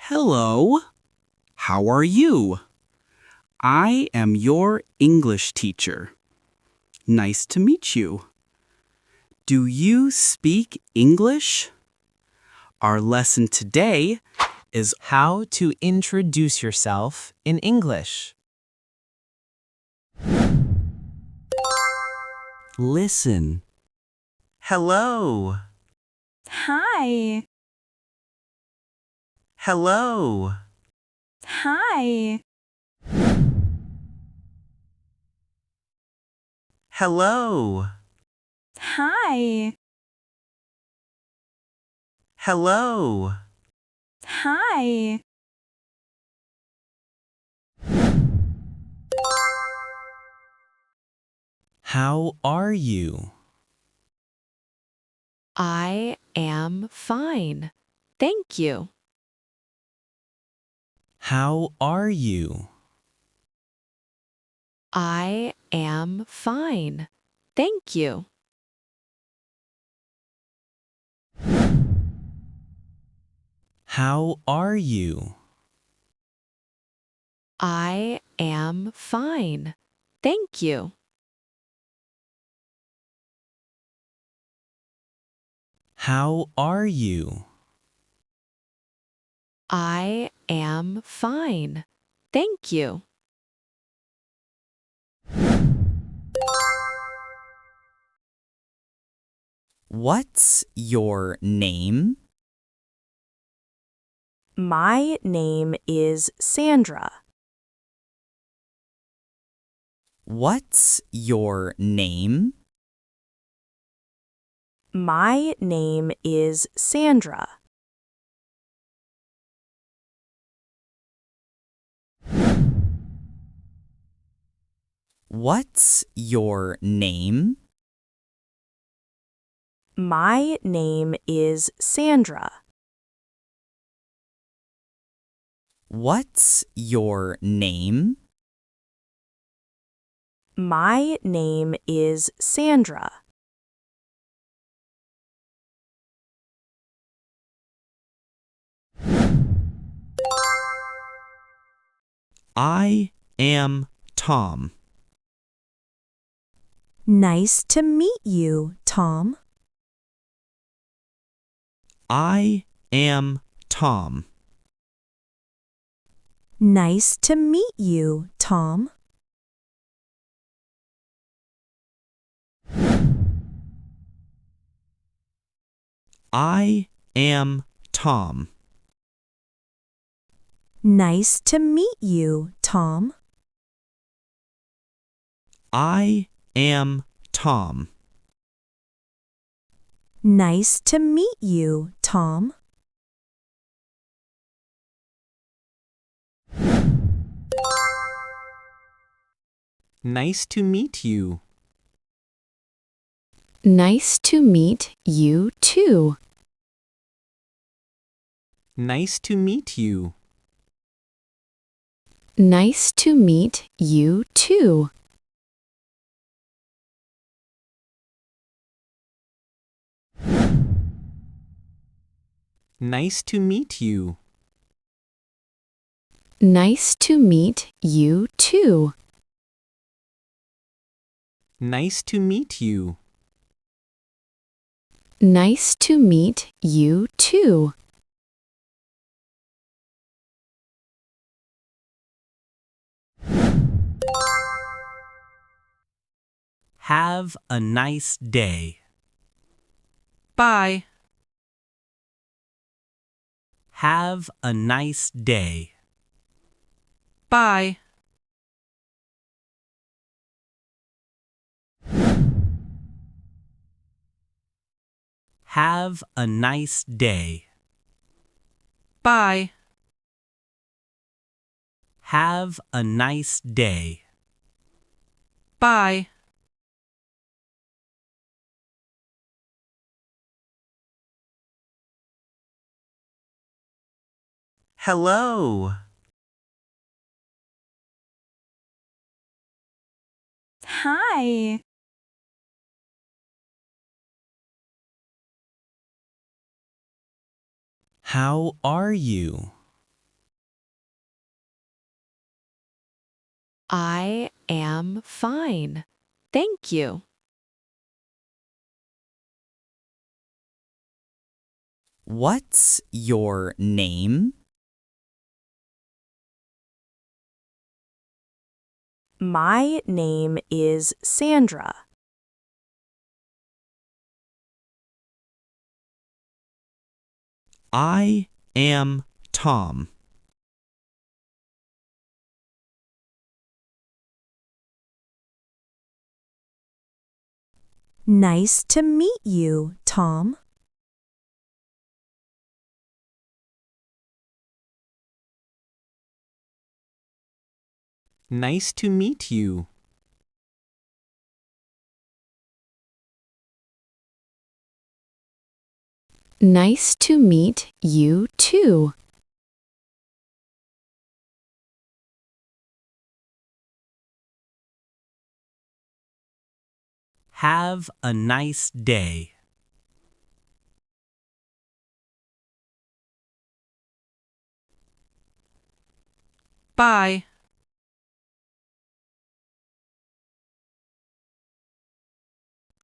Hello. How are you? I am your English teacher. Nice to meet you. Do you speak English? Our lesson today is How to introduce yourself in English. listen. Hello. Hi. Hello. Hi. Hello. Hi. Hello. Hi. How are you? I am fine. Thank you. How are you? I am fine. Thank you. How are you? I am fine. Thank you. How are you? I am fine. Thank you. What's your name? My name is Sandra. What's your name? My name is Sandra. What's your name? My name is Sandra. What's your name? My name is Sandra. I am Tom. Nice to meet you, Tom. I am Tom. Nice to meet you, Tom. I am Tom. Nice to meet you, Tom. I am Tom. Nice to meet you, Tom. Nice to meet you. Nice to meet you too. Nice to meet you. Nice to meet you too. Nice to meet you. Nice to meet you too. Nice to meet you. Nice to meet you too. Have a nice day. Bye. Have a nice day. Bye. Have a nice day. Bye. Have a nice day. Bye. Hello. Hi. How are you? I am fine. Thank you. What's your name? My name is Sandra. I am Tom. Nice to meet you, Tom. Nice to meet you. Nice to meet you too. Have a nice day. Bye.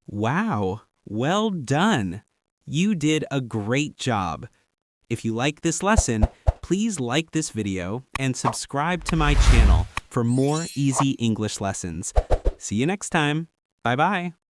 Wow, well done. You did a great job. If you like this lesson, please like this video and subscribe to my channel for more easy English lessons. See you next time. Bye-bye.